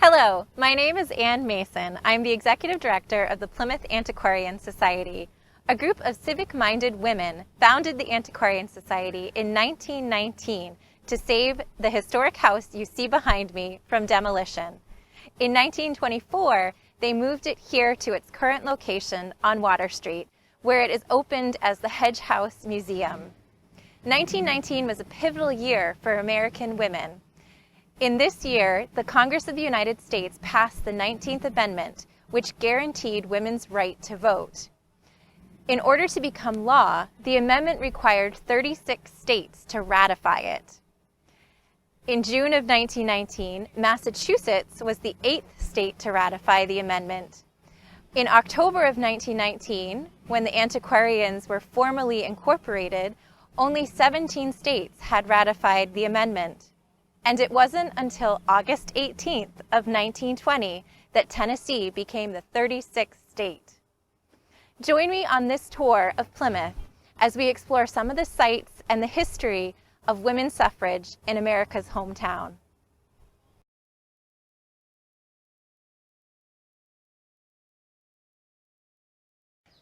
Hello, my name is Ann Mason. I'm the Executive Director of the Plymouth Antiquarian Society. A group of civic-minded women founded the Antiquarian Society in 1919 to save the historic house you see behind me from demolition. In 1924, they moved it here to its current location on Water Street, where it is opened as the Hedge House Museum. 1919 was a pivotal year for American women. In this year, the Congress of the United States passed the 19th Amendment, which guaranteed women's right to vote. In order to become law, the amendment required 36 states to ratify it. In June of 1919, Massachusetts was the 8th state to ratify the amendment. In October of 1919, when the Antiquarians were formally incorporated, only 17 states had ratified the amendment. And it wasn't until August 18th of 1920 that Tennessee became the 36th state. Join me on this tour of Plymouth as we explore some of the sights and the history of women's suffrage in America's hometown.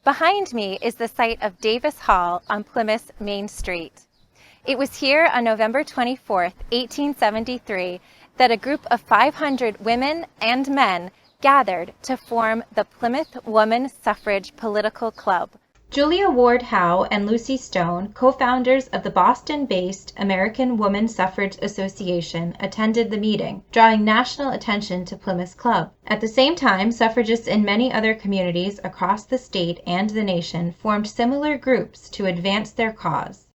Behind me is the site of Davis Hall on Plymouth's Main Street. It was here on November 24, 1873, that a group of 500 women and men gathered to form the Plymouth Woman Suffrage Political Club. Julia Ward Howe and Lucy Stone, co-founders of the Boston-based American Woman Suffrage Association, attended the meeting, drawing national attention to Plymouth's club. At the same time, suffragists in many other communities across the state and the nation formed similar groups to advance their cause.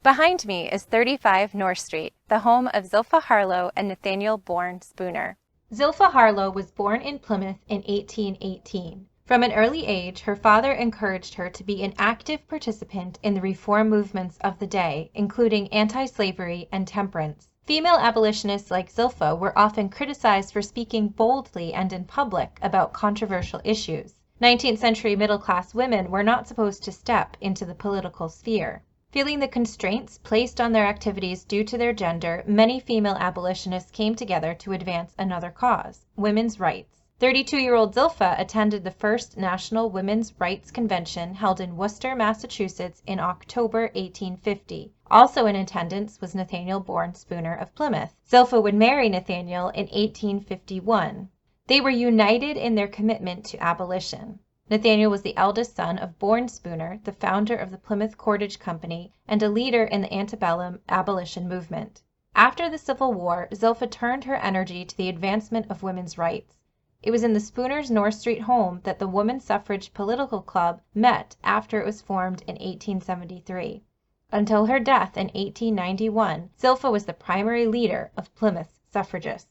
Behind me is 35 North Street, the home of Zilpha Harlow and Nathaniel Bourne Spooner. Zilpha Harlow was born in Plymouth in 1818. From an early age, her father encouraged her to be an active participant in the reform movements of the day, including anti-slavery and temperance. Female abolitionists like Zilpha were often criticized for speaking boldly and in public about controversial issues. 19th century middle-class women were not supposed to step into the political sphere. Feeling the constraints placed on their activities due to their gender, many female abolitionists came together to advance another cause, women's rights. 32-year-old Zilpha attended the first National Women's Rights Convention held in Worcester, Massachusetts in October 1850. Also in attendance was Nathaniel Bourne Spooner of Plymouth. Zilpha would marry Nathaniel in 1851. They were united in their commitment to abolition. Nathaniel was the eldest son of Bourne Spooner, the founder of the Plymouth Cordage Company, and a leader in the antebellum abolition movement. After the Civil War, Zilpha turned her energy to the advancement of women's rights. It was in the Spooners' North Street home that the Woman Suffrage Political Club met after it was formed in 1873. Until her death in 1891, Zilpha was the primary leader of Plymouth's suffragists.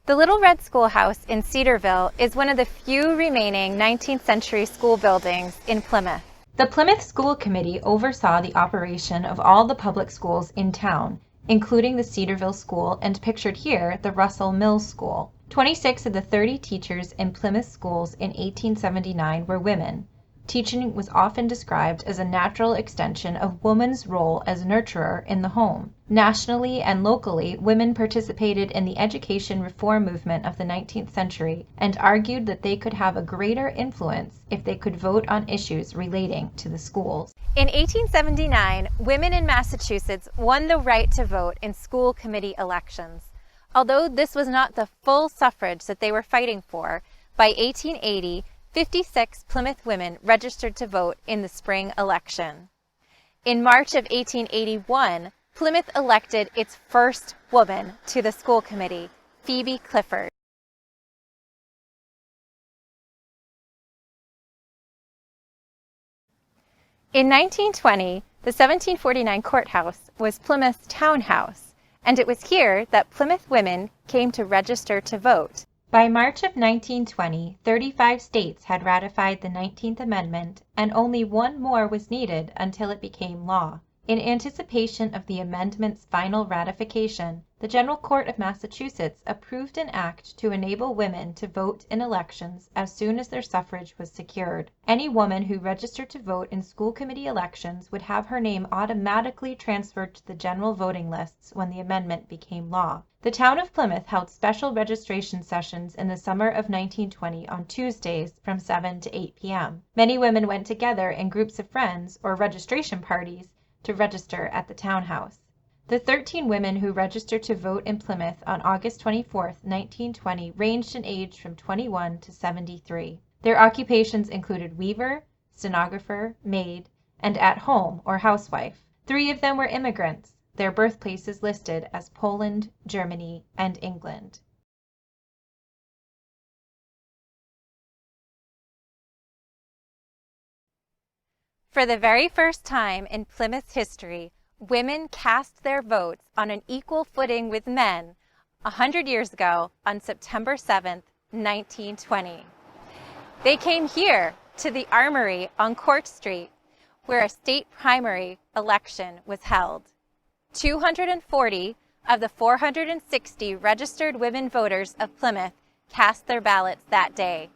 The Little Red Schoolhouse in Cedarville is one of the few remaining 19th century school buildings in Plymouth. The Plymouth School Committee oversaw the operation of all the public schools in town, including the Cedarville School and pictured here the Russell Mills School. 26 of the 30 teachers in Plymouth schools in 1879 were women. Teaching was often described as a natural extension of woman's role as nurturer in the home. Nationally and locally, women participated in the education reform movement of the 19th century and argued that they could have a greater influence if they could vote on issues relating to the schools. In 1879, women in Massachusetts won the right to vote in school committee elections. Although this was not the full suffrage that they were fighting for, by 1880, 56 Plymouth women registered to vote in the spring election. In March of 1881, Plymouth elected its first woman to the school committee, Phoebe Clifford. In 1920, the 1749 courthouse was Plymouth's townhouse, and it was here that Plymouth women came to register to vote. By March of 1920, 35 states had ratified the 19th Amendment, and only one more was needed until it became law. In anticipation of the amendment's final ratification, the General Court of Massachusetts approved an act to enable women to vote in elections as soon as their suffrage was secured. Any woman who registered to vote in school committee elections would have her name automatically transferred to the general voting lists when the amendment became law. The town of Plymouth held special registration sessions in the summer of 1920 on Tuesdays from 7 to 8 p.m. Many women went together in groups of friends or registration parties to register at the townhouse. The 13 women who registered to vote in Plymouth on August 24, 1920, ranged in age from 21 to 73. Their occupations included weaver, stenographer, maid, and at-home or housewife. 3 of them were immigrants, their birthplaces listed as Poland, Germany, and England. For the very first time in Plymouth's history, women cast their votes on an equal footing with men 100 years ago on September 7, 1920. They came here to the Armory on Court Street, where a state primary election was held. 240 of the 460 registered women voters of Plymouth cast their ballots that day.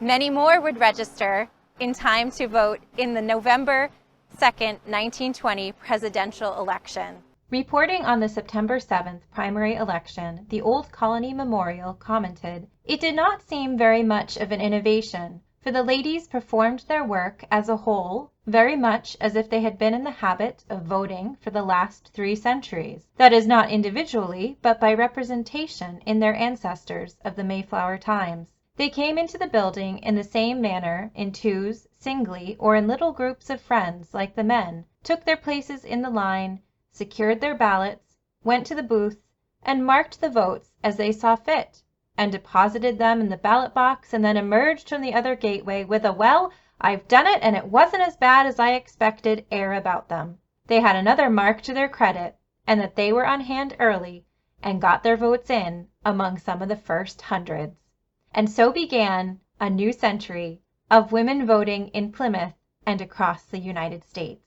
Many more would register in time to vote in the November 2, 1920 presidential election. Reporting on the September 7th primary election, the Old Colony Memorial commented, "It did not seem very much of an innovation, for the ladies performed their work as a whole very much as if they had been in the habit of voting for the last 3 centuries, that is, not individually, but by representation in their ancestors of the Mayflower times. They came into the building in the same manner, in twos, singly, or in little groups of friends like the men, took their places in the line, secured their ballots, went to the booth, and marked the votes as they saw fit, and deposited them in the ballot box, and then emerged from the other gateway with a 'Well, I've done it, and it wasn't as bad as I expected' air about them. They had another mark to their credit, and that they were on hand early, and got their votes in among some of the first hundreds." And so began a new century of women voting in Plymouth and across the United States.